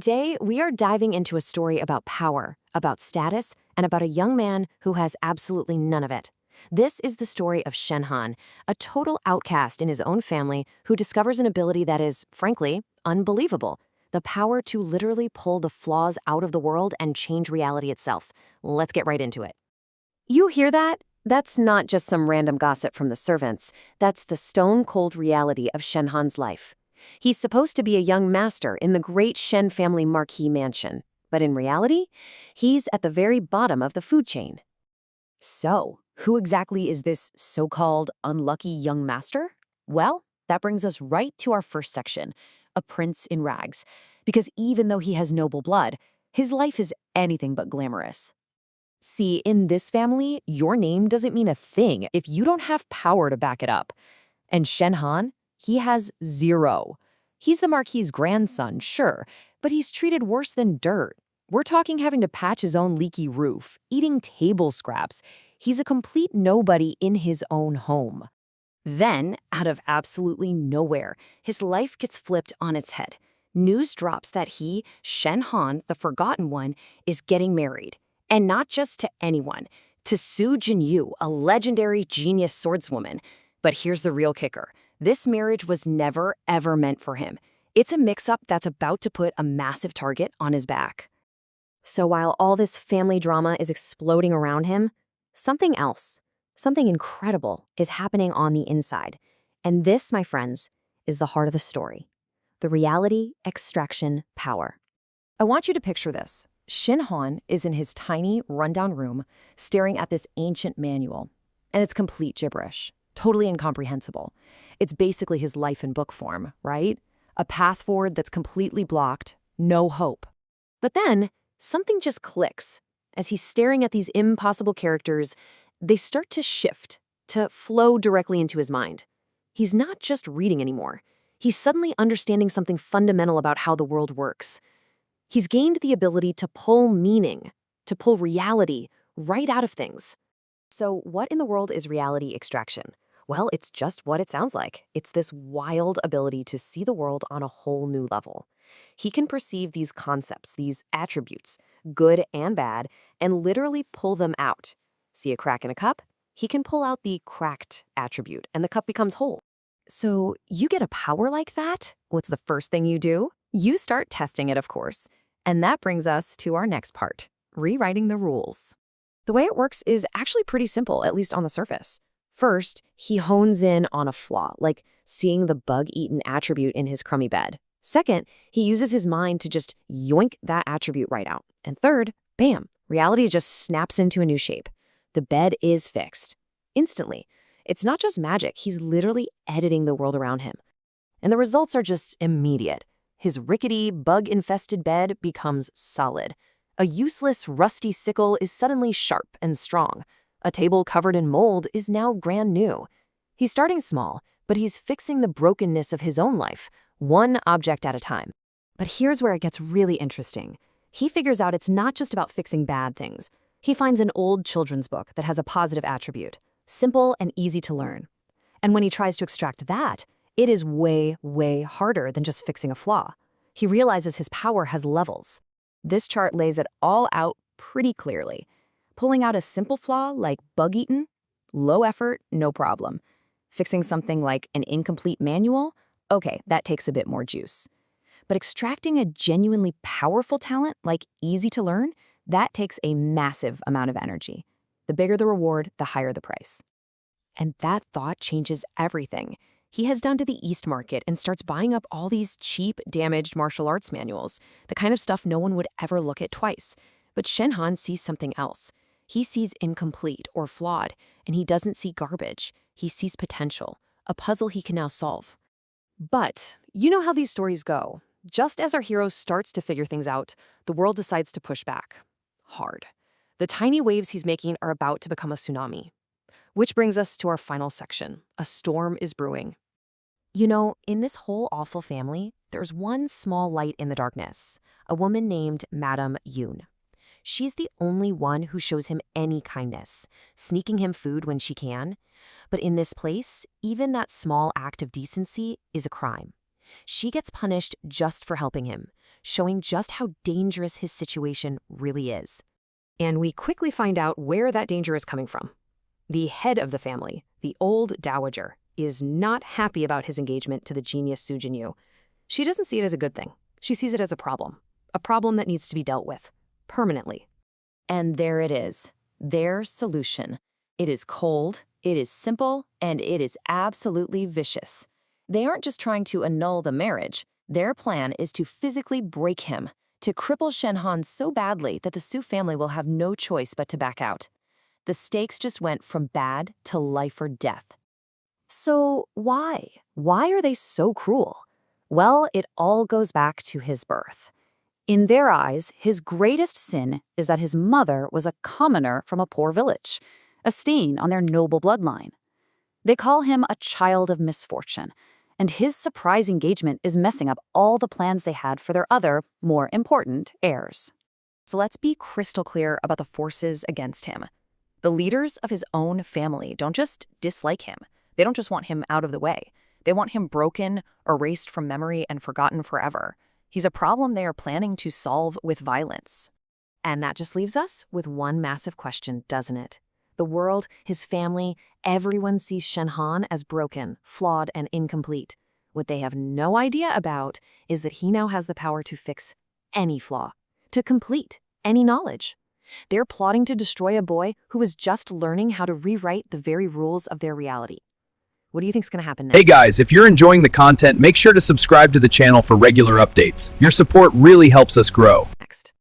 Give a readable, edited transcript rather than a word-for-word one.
Today, we are diving into a story about power, about status, and about a young man who has absolutely none of it. This is the story of Shen Han, a total outcast in his own family who discovers an ability that is, frankly, unbelievable. The power to literally pull the flaws out of the world and change reality itself. Let's get right into it. You hear that? That's not just some random gossip from the servants. That's the stone-cold reality of Shen Han's life. He's supposed to be a young master in the great Shen family marquee mansion. But in reality, he's at the very bottom of the food chain. So, who exactly is this so-called unlucky young master? Well, that brings us right to our first section, a prince in rags. Because even though he has noble blood, his life is anything but glamorous. See, in this family, your name doesn't mean a thing if you don't have power to back it up. And Shen Han, he has zero. He's the Marquis's grandson, sure, but he's treated worse than dirt. We're talking having to patch his own leaky roof, eating table scraps. He's a complete nobody in his own home. Then, out of absolutely nowhere, his life gets flipped on its head. News drops that he, Shen Han, the Forgotten One, is getting married. And not just to anyone, to Su Jinyu, a legendary genius swordswoman. But here's the real kicker. This marriage was never, ever meant for him. It's a mix-up that's about to put a massive target on his back. So while all this family drama is exploding around him, something else, something incredible is happening on the inside. And this, my friends, is the heart of the story. The reality extraction power. I want you to picture this. Shen Han is in his tiny, rundown room, staring at this ancient manual. And it's complete gibberish, totally incomprehensible. It's basically his life in book form, right? A path forward that's completely blocked, no hope. But then, something just clicks. As he's staring at these impossible characters, they start to shift, to flow directly into his mind. He's not just reading anymore. He's suddenly understanding something fundamental about how the world works. He's gained the ability to pull meaning, to pull reality right out of things. So what in the world is reality extraction? Well, it's just what it sounds like. It's this wild ability to see the world on a whole new level. He can perceive these concepts, these attributes, good and bad, and literally pull them out. See a crack in a cup? He can pull out the cracked attribute, and the cup becomes whole. So you get a power like that? What's the first thing you do? You start testing it, of course. And that brings us to our next part, rewriting the rules. The way it works is actually pretty simple, at least on the surface. First, he hones in on a flaw, like seeing the bug-eaten attribute in his crummy bed. Second, he uses his mind to just yoink that attribute right out. And third, bam, reality just snaps into a new shape. The bed is fixed. Instantly. It's not just magic, he's literally editing the world around him. And the results are just immediate. His rickety, bug-infested bed becomes solid. A useless, rusty sickle is suddenly sharp and strong. A table covered in mold is now brand new. He's starting small, but he's fixing the brokenness of his own life, one object at a time. But here's where it gets really interesting. He figures out it's not just about fixing bad things. He finds an old children's book that has a positive attribute, simple and easy to learn. And when he tries to extract that, it is way, way harder than just fixing a flaw. He realizes his power has levels. This chart lays it all out pretty clearly. Pulling out a simple flaw like bug-eaten, low effort, no problem. Fixing something like an incomplete manual, okay, that takes a bit more juice. But extracting a genuinely powerful talent like easy to learn, that takes a massive amount of energy. The bigger the reward, the higher the price. And that thought changes everything. He heads down to the East Market and starts buying up all these cheap, damaged martial arts manuals, the kind of stuff no one would ever look at twice. But Shen Han sees something else. He sees incomplete or flawed, and he doesn't see garbage. He sees potential, a puzzle he can now solve. But you know how these stories go. Just as our hero starts to figure things out, the world decides to push back. Hard. The tiny waves he's making are about to become a tsunami. Which brings us to our final section. A storm is brewing. You know, in this whole awful family, there's one small light in the darkness, a woman named Madame Yoon. She's the only one who shows him any kindness, sneaking him food when she can. But in this place, even that small act of decency is a crime. She gets punished just for helping him, showing just how dangerous his situation really is. And we quickly find out where that danger is coming from. The head of the family, the old dowager, is not happy about his engagement to the genius Su Jinyu. She doesn't see it as a good thing. She sees it as a problem that needs to be dealt with, permanently. And there it is, their solution. It is cold, it is simple, and it is absolutely vicious. They aren't just trying to annul the marriage. Their plan is to physically break him, to cripple Shen Han so badly that the Su family will have no choice but to back out. The stakes just went from bad to life or death. So why? Why are they so cruel? Well, it all goes back to his birth. In their eyes, his greatest sin is that his mother was a commoner from a poor village, a stain on their noble bloodline. They call him a child of misfortune, and his surprise engagement is messing up all the plans they had for their other, more important heirs. So let's be crystal clear about the forces against him. The leaders of his own family don't just dislike him. They don't just want him out of the way. They want him broken, erased from memory, and forgotten forever. He's a problem they are planning to solve with violence. And that just leaves us with one massive question, doesn't it? The world, his family, everyone sees Shen Han as broken, flawed, and incomplete. What they have no idea about is that he now has the power to fix any flaw, to complete any knowledge. They're plotting to destroy a boy who is just learning how to rewrite the very rules of their reality. What do you think's going to happen next? Hey guys, if you're enjoying the content, make sure to subscribe to the channel for regular updates. Your support really helps us grow. Next.